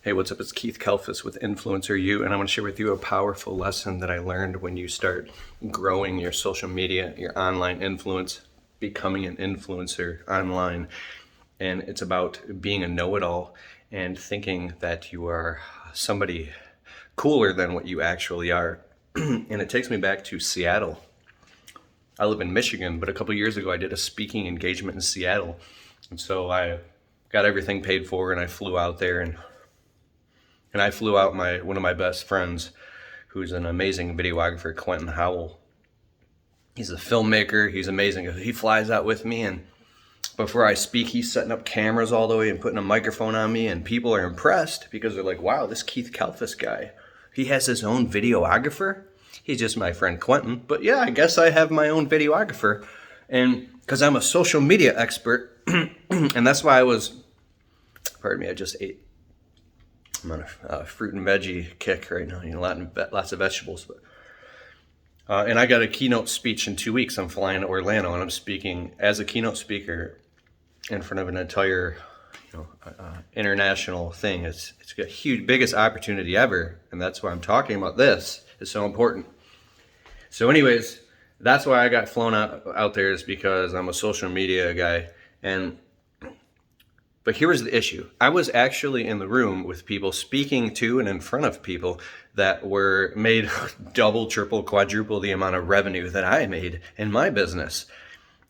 Hey, what's up? It's Keith Kalfas with Influencer You, and I want to share with you a powerful lesson that I learned when you start growing your social media, your online influence, becoming an influencer online. And it's about being a know-it-all and thinking that you are somebody cooler than what you actually are. And it takes me back to Seattle. I live in Michigan, but a couple years ago I did a speaking engagement in Seattle. And so I got everything paid for and I flew out there and I flew out one of my best friends, who's an amazing videographer, Quentin Howell. He's a filmmaker. He's amazing. He flies out with me, and before I speak, he's setting up cameras all the way and putting a microphone on me, and people are impressed because they're like, wow, this Keith Kalfas guy, he has his own videographer? He's just my friend Quentin, but yeah, I guess I have my own videographer, and because I'm a social media expert, and that's why pardon me, I just ate. I'm on a fruit and veggie kick right now, lots of vegetables. But and I got a keynote speech in 2 weeks. I'm flying to Orlando, and I'm speaking as a keynote speaker in front of an entire, international thing. It's a huge, biggest opportunity ever, and that's why I'm talking about this. It's so important. So, anyways, that's why I got flown out there, is because I'm a social media guy. But here was the issue. I was actually in the room with people, speaking to and in front of people that were made double, triple, quadruple the amount of revenue that I made in my business.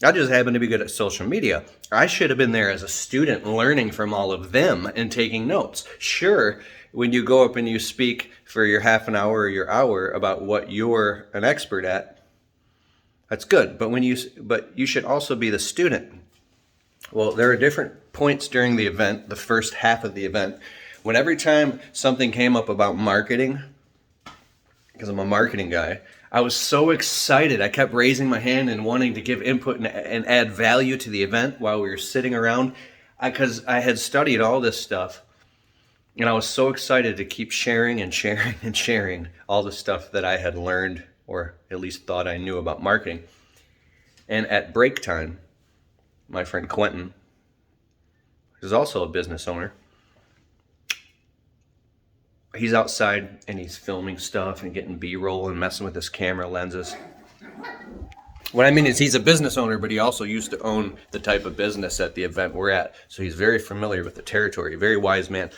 I just happened to be good at social media. I should have been there as a student learning from all of them and taking notes. Sure, when you go up and you speak for your half an hour or your hour about what you're an expert at, that's good. But you should also be the student. Well, there are different points during the event, the first half of the event, when every time something came up about marketing, because I'm a marketing guy, I was so excited. I kept raising my hand and wanting to give input and add value to the event while we were sitting around, because I had studied all this stuff, and I was so excited to keep sharing and sharing and sharing all the stuff that I had learned, or at least thought I knew about marketing. And at break time, my friend Quentin, who's also a business owner, he's outside and he's filming stuff and getting B-roll and messing with his camera lenses. What I mean is, he's a business owner, but he also used to own the type of business at the event we're at. So he's very familiar with the territory, a very wise man.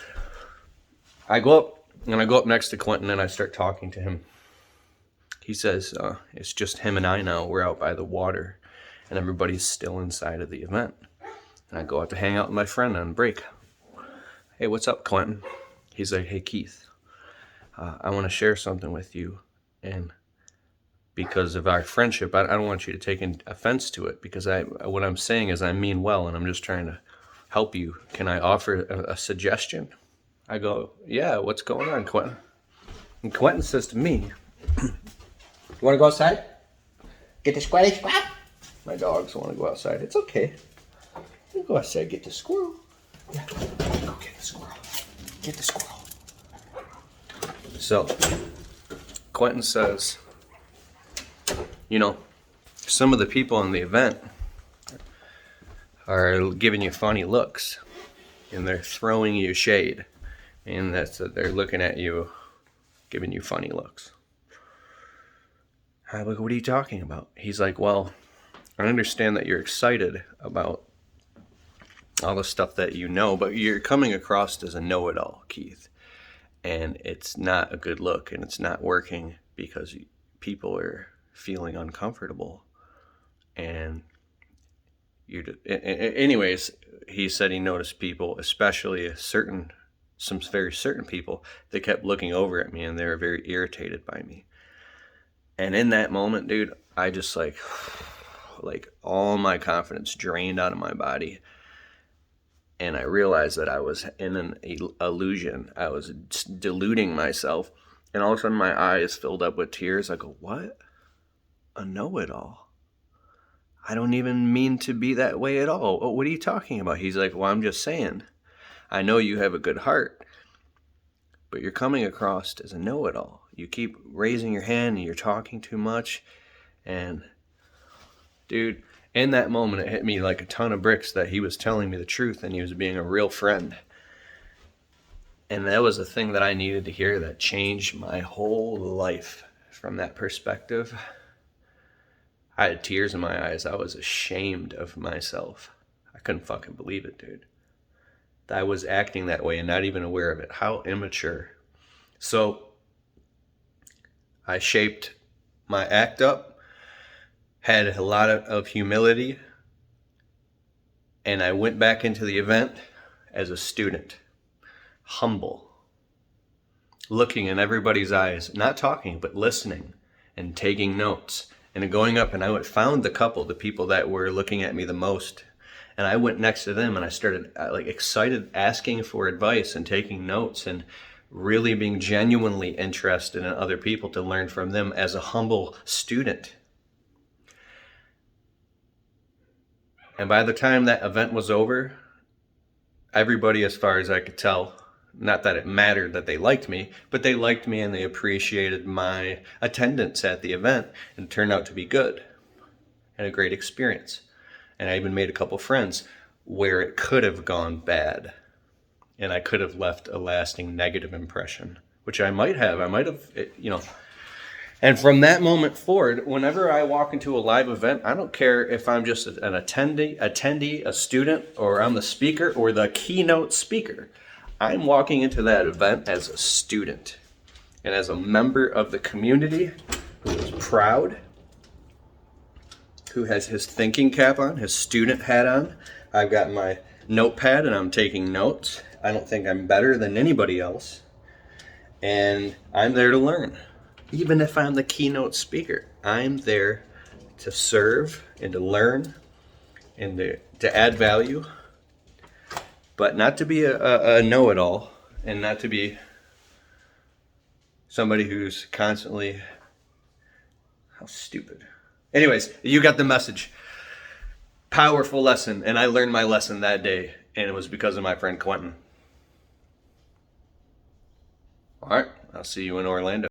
I go up next to Quentin and I start talking to him. He says, it's just him and I now. We're out by the water and everybody's still inside of the event. And I go out to hang out with my friend on break. Hey, what's up, Quentin? He's like, hey, Keith, I want to share something with you. And because of our friendship, I don't want you to take offense to it, because what I'm saying is I mean well, and I'm just trying to help you. Can I offer a suggestion? I go, yeah, what's going on, Quentin? And Quentin says to me, you want to go outside? Get the squatty squat? My dogs want to go outside. It's okay. You go outside, get the squirrel. Yeah, go get the squirrel. Get the squirrel. So, Quentin says, some of the people in the event are giving you funny looks, and they're throwing you shade, and they're looking at you, giving you funny looks. I'm like, what are you talking about? He's like, well, I understand that you're excited about all the stuff that you know, but you're coming across as a know-it-all, Keith. And it's not a good look, and it's not working because people are feeling uncomfortable. And anyways, he said he noticed people, especially some very certain people, that kept looking over at me, and they were very irritated by me. And in that moment, dude, I just like all my confidence drained out of my body. And I realized that I was in an illusion. I was deluding myself. And all of a sudden my eyes filled up with tears. I go, what? A know-it-all? I don't even mean to be that way at all. Oh, what are you talking about? He's like, well, I'm just saying. I know you have a good heart, but you're coming across as a know-it-all. You keep raising your hand and you're talking too much. And dude, in that moment, it hit me like a ton of bricks that he was telling me the truth and he was being a real friend. And that was a thing that I needed to hear that changed my whole life from that perspective. I had tears in my eyes. I was ashamed of myself. I couldn't fucking believe it, dude. I was acting that way and not even aware of it. How immature. So I shaped my act up, had a lot of humility, and I went back into the event as a student, humble, looking in everybody's eyes, not talking, but listening and taking notes. And going up, and I found the people that were looking at me the most, and I went next to them and I started excited, asking for advice and taking notes and really being genuinely interested in other people to learn from them as a humble student. And by the time that event was over, everybody, as far as I could tell, not that it mattered that they liked me, but they liked me and they appreciated my attendance at the event, and it turned out to be good and a great experience. And I even made a couple friends where it could have gone bad and I could have left a lasting negative impression, which I might have, And from that moment forward, whenever I walk into a live event, I don't care if I'm just an attendee, a student, or I'm the speaker or the keynote speaker. I'm walking into that event as a student and as a member of the community who is proud, who has his thinking cap on, his student hat on. I've got my notepad and I'm taking notes. I don't think I'm better than anybody else. And I'm there to learn. Even if I'm the keynote speaker, I'm there to serve and to learn and to add value, but not to be a know-it-all and not to be somebody who's constantly, how stupid. Anyways, you got the message. Powerful lesson, and I learned my lesson that day, and it was because of my friend Quentin. All right, I'll see you in Orlando.